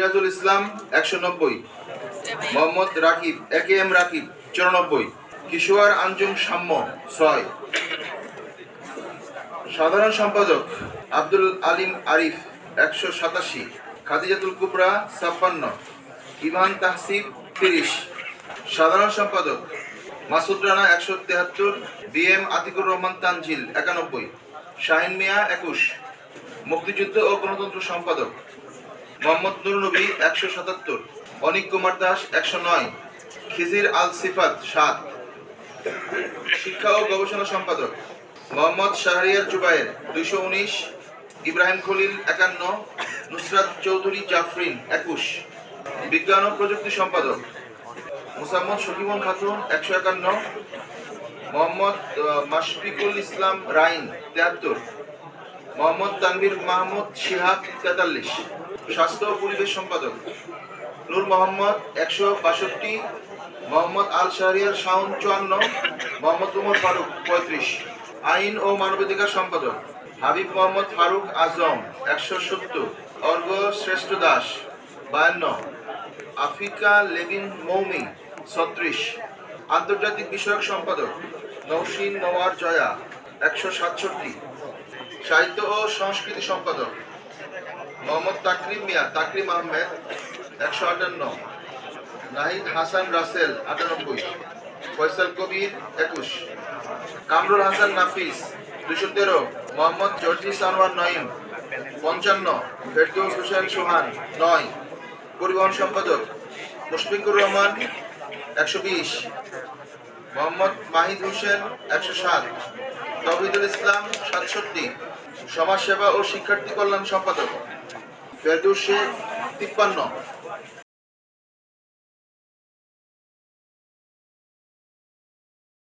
Sirajul Islam 190, Mohammad Rakib AKM Rakib 94, কিশোর আঞ্জুম সাম্য 6। সাধারণ সম্পাদক আব্দুল আলিম আরিফ 187, খাদিজাতুল কুবরা 56, ইভান তাহসিব 30। সাধারণ সম্পাদক মাসুদ রানা 173, BM আতিকুর রহমান তানজিল 91, শাহিন মিয়া 21। মুক্তিযুদ্ধ ও গণতন্ত্র সম্পাদক মোহাম্মদ নুর নবী 177, অনিক কুমার দাস 109, খিজির আল সিফাত 7। শিক্ষা ও গবেষণা সম্পাদক মোহাম্মদ শাহরিয়ার জুবায়ের 219, ইব্রাহিম খলিল 51, নুসরাত চৌধুরী জাফরিন 21। বিজ্ঞান ও প্রযুক্তি সম্পাদক মুসাম্মদ শকিমুল খাতুন 151, মোহাম্মদ মাশফিকুল ইসলাম রাইন 73, মোহাম্মদ তানভীর মাহমুদ শিহাব 43। স্বাস্থ্য ও পরিবেশ সম্পাদক নূর মোহাম্মদ 162, মোহাম্মদ আল শাহরিয়ার শাওন 54, মোহাম্মদ উমর ফারুক 35। আইন ও মানবাধিকার সম্পাদক হাবিব মোহাম্মদ ফারুক আজম 170, অর্ঘ শ্রেষ্ঠ দাস 52, আফিকা লেভিন মৌমি 36। আন্তর্জাতিক বিষয়ক সম্পাদক নৌশিন নওয়ার জয়া 167। সাহিত্য ও সংস্কৃতি সম্পাদক মোহাম্মদ তাকরিম মিয়া তাকরিম আহমেদ 158, নাহিদ হাসান রাসেল 98, ফয়সাল কবির 21, কামরুল হাসান নাফিস 213, মোহাম্মদ জর্জিস আনোয়ার নঈম 55, ফেরদৌস হোসেন সোহান 9। পরিবহন সম্পাদক মুশফিকুর রহমান 120, মোহাম্মদ মাহিদ হোসেন 107, তৌহিদুল ইসলাম 67। সমাজসেবা ও শিক্ষার্থী কল্যাণ সম্পাদক ফেরদৌস শেখ 53।